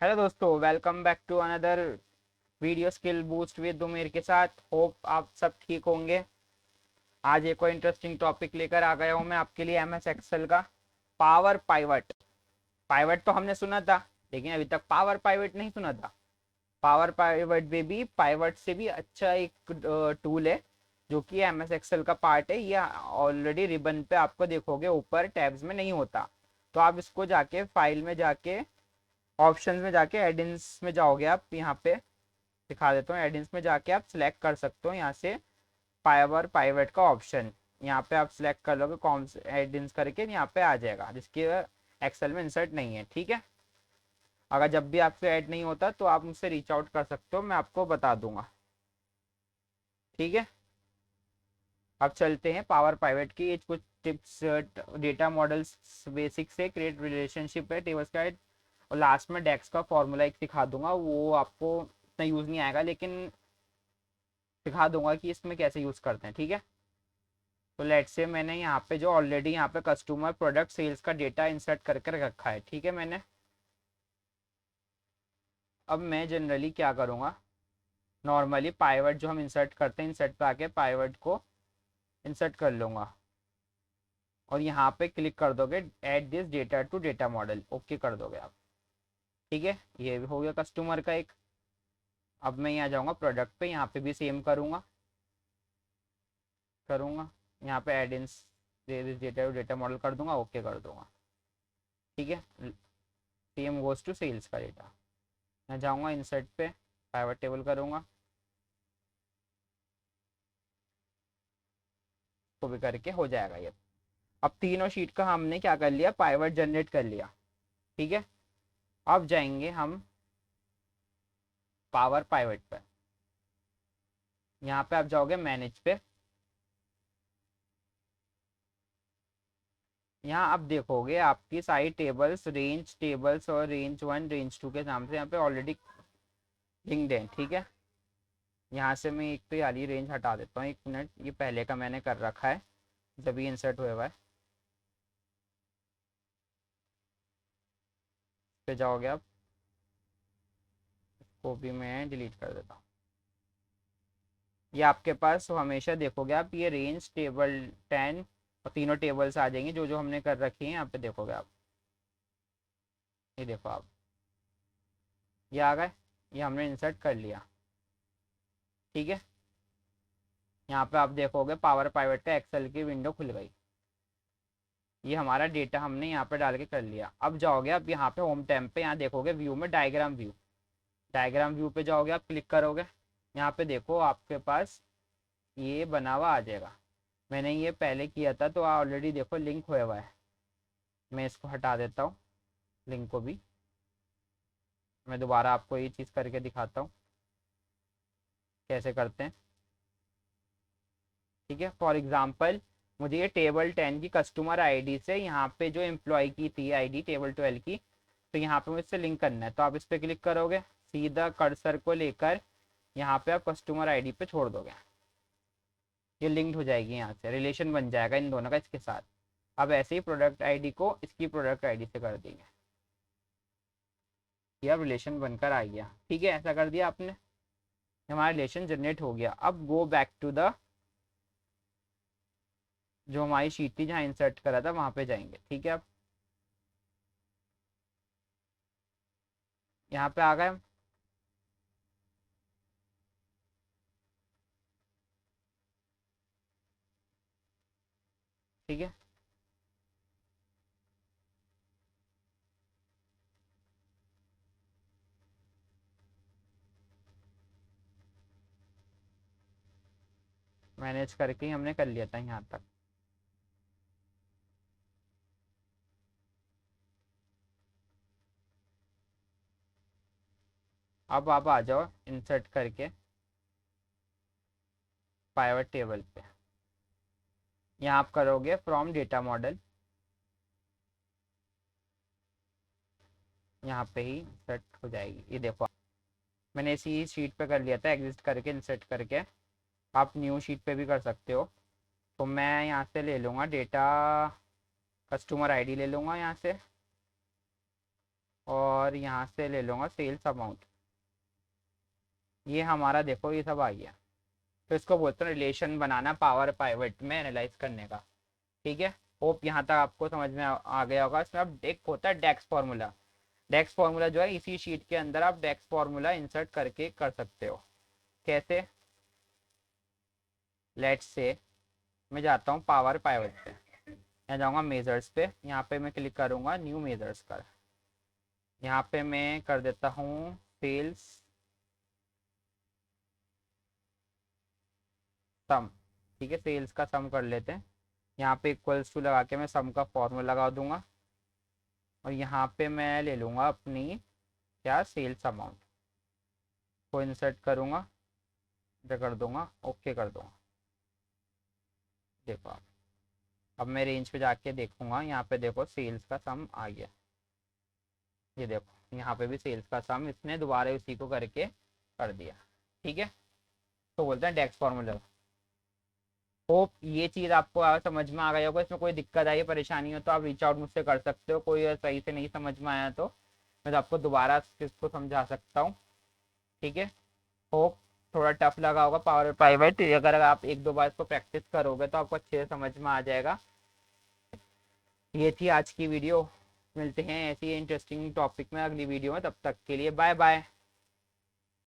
Hello दोस्तों, welcome back to another video skill boost with Umer के साथ। होप आप सब ठीक होंगे। आज एक और इंटरेस्टिंग टॉपिक लेकर आ गया हूँ मैं आपके लिए, एमएस एक्सेल का पावर पाइवट। पाइवट तो हमने सुना था, लेकिन अभी तक पावर पाइवट नहीं सुना था। पावर पाइवट में भी पाइवट से भी अच्छा एक टूल है जो कि एमएस एक्सेल का पार्ट है। ये ऑलरेडी रिबन पे आपको देखोगे ऊपर टैब्स में नहीं होता। तो आप इसको जाके फाइल में जाके ऑप्शंस में जाके एडिंस में जाओगे। आप यहाँ पे दिखा देता हूँ, एडिंस में जाके आप सिलेक्ट कर सकते हो यहाँ से पावर पाइवट का ऑप्शन। यहाँ पे आप सिलेक्ट कर लोगे कौन से एडिंस करके, यहाँ पे आ जाएगा जिसके एक्सेल में इंसर्ट नहीं है। ठीक है, अगर जब भी आपसे ऐड नहीं होता तो आप मुझसे रीच आउट कर सकते हो, मैं आपको बता दूंगा। ठीक है, अब चलते हैं पावर पाइवट की कुछ टिप्स। डेटा मॉडल्स बेसिक से क्रिएट रिलेशनशिप है टेबल्स का, और लास्ट में डेक्स का फॉर्मूला एक सिखा दूंगा। वो आपको इतना यूज़ नहीं आएगा, लेकिन सिखा दूंगा कि इसमें कैसे यूज़ करते हैं। ठीक है, तो लेट्स से मैंने यहाँ पे जो ऑलरेडी यहाँ पे कस्टमर प्रोडक्ट सेल्स का डेटा इंसर्ट करके रखा है। ठीक है, मैंने अब मैं जनरली क्या करूँगा, नॉर्मली पाइवट जो हम इंसर्ट करते हैं, इंसर्ट पे आके पाइवट को इंसर्ट कर लूँगा और यहाँ पे क्लिक कर दोगे add this data to data model, okay कर दोगे आप। ठीक है, ये भी हो गया कस्टमर का एक। अब मैं यहाँ जाऊँगा प्रोडक्ट पे, यहाँ पे भी सेम करूँगा यहाँ पे एड इन डेटा डेटा मॉडल कर दूंगा, ओके कर दूंगा। ठीक है, सेम गोज टू सेल्स का डेटा। मैं जाऊँगा इंसर्ट पे, पाइवट टेबल करूँगा, तो भी करके हो जाएगा ये। अब तीनों शीट का हमने क्या कर लिया, पाइवट जनरेट कर लिया। ठीक है, अब जाएंगे हम पावर पाइवट पे। यहाँ पे आप जाओगे मैनेज पे, यहाँ आप देखोगे आपकी सारी टेबल्स, रेंज टेबल्स और रेंज वन रेंज टू के नाम से यहाँ पे ऑलरेडी लिंक्ड है। ठीक है, यहाँ से मैं एक तो यारी रेंज हटा देता हूँ, एक मिनट, ये पहले का मैंने कर रखा है जब ये इंसर्ट हुआ है। पे जाओगे आप, इसको भी मैं डिलीट कर देता हूँ। ये आपके पास हमेशा देखोगे आप, ये रेंज टेबल 10 और तीनों टेबल्स आ जाएंगी जो जो हमने कर रखी हैं। यहाँ पे देखोगे आप, ये देखो आप, ये आ गए, ये हमने इंसर्ट कर लिया। ठीक है, यहाँ पे आप देखोगे पावर पाइवट का एक्सेल की विंडो खुल गई। ये हमारा डेटा हमने यहाँ पे डाल के कर लिया। अब जाओगे आप यहाँ पे होम टैब पे, यहाँ देखोगे व्यू में डायग्राम व्यू, डायग्राम व्यू पे जाओगे आप, क्लिक करोगे, यहाँ पे देखो आपके पास ये बना हुआ आ जाएगा। मैंने ये पहले किया था तो ऑलरेडी देखो लिंक हुआ हुआ है। मैं इसको हटा देता हूँ, लिंक को भी। मैं दोबारा आपको ये चीज़ करके दिखाता हूँ कैसे करते हैं। ठीक है, फॉर एग्जांपल मुझे ये टेबल 10 की कस्टमर आईडी से यहाँ पे जो एम्प्लॉय की थी आईडी टेबल 12 की, तो यहाँ पे मुझसे लिंक करना है। तो आप इस पर क्लिक करोगे, सीधा कर्सर को लेकर यहाँ पे आप कस्टमर आईडी पे छोड़ दोगे, ये लिंक्ड हो जाएगी, यहाँ से रिलेशन बन जाएगा इन दोनों का इसके साथ। अब ऐसे ही प्रोडक्ट आईडी को इसकी प्रोडक्ट आईडी से कर देंगे, ये अब रिलेशन बनकर आ गया। ठीक है, ऐसा कर दिया आपने, हमारा रिलेशन जनरेट हो गया। अब गो बैक टू द जो हमारी शीट थी जहाँ इंसर्ट करा था वहाँ पे जाएंगे। ठीक है, अब यहाँ पे आ गए हम। ठीक है, मैनेज करके ही हमने कर लिया था यहाँ तक। अब आप आ जाओ इंसर्ट करके पाइवट टेबल पे, यहाँ आप करोगे फ्रॉम डेटा मॉडल, यहाँ पे ही इंसर्ट हो जाएगी। ये देखो मैंने इसी शीट पे कर लिया था, एग्जिस्ट करके इंसर्ट करके। आप न्यू शीट पे भी कर सकते हो। तो मैं यहाँ से ले लूँगा डेटा, कस्टमर आईडी ले लूँगा यहाँ से, और और यहाँ से ले लूँगा सेल्स अमाउंट। ये हमारा देखो ये सब आ गया। तो इसको बोलते हैं रिलेशन बनाना पावर पाइवट में एनालाइज करने का। ठीक है, होप यहाँ तक आपको समझ में आ गया होगा। इसमें अब एक होता है डेक्स फार्मूला। डेक्स फार्मूला जो है इसी शीट के अंदर आप डेक्स फार्मूला इंसर्ट करके कर सकते हो। कैसे? लेट्स से मैं जाता हूँ पावर पाइवट पे, मैं जाऊँगा मेजर्स पे, यहाँ पे मैं क्लिक करूँगा न्यू मेजर्स कर। यहाँ पे मैं कर देता हूँ सेल्स सम। ठीक है, सेल्स का सम कर लेते हैं। यहाँ पे इक्वल्स टू लगा के मैं सम का फॉर्मूला लगा दूंगा और यहाँ पे मैं ले लूँगा अपनी क्या सेल्स अमाउंट को इंसर्ट करूँगा, कर दूंगा, ओके कर दूंगा। देखो आप, अब मैं रेंज पे जाके देखूंगा, यहाँ पे देखो सेल्स का सम आ गया। ये देखो यहाँ पे भी सेल्स का सम इसने दोबारा उसी को करके कर दिया। ठीक है, तो बोलते हैं डेक्स फॉर्मूला। होप ये चीज़ आपको समझ में आ गया होगा। इसमें कोई दिक्कत आई परेशानी हो तो आप रीच आउट मुझसे कर सकते हो। कोई सही से नहीं समझ में आया तो मैं तो आपको दोबारा इसको समझा सकता हूँ। ठीक है, होप थोड़ा टफ लगा होगा पावर पाइवट। अगर आप एक दो बार इसको प्रैक्टिस करोगे तो आपको अच्छे से समझ में आ जाएगा। ये थी आज की वीडियो। मिलते हैं ऐसी इंटरेस्टिंग टॉपिक में अगली वीडियो में, तब तक के लिए बाय बाय।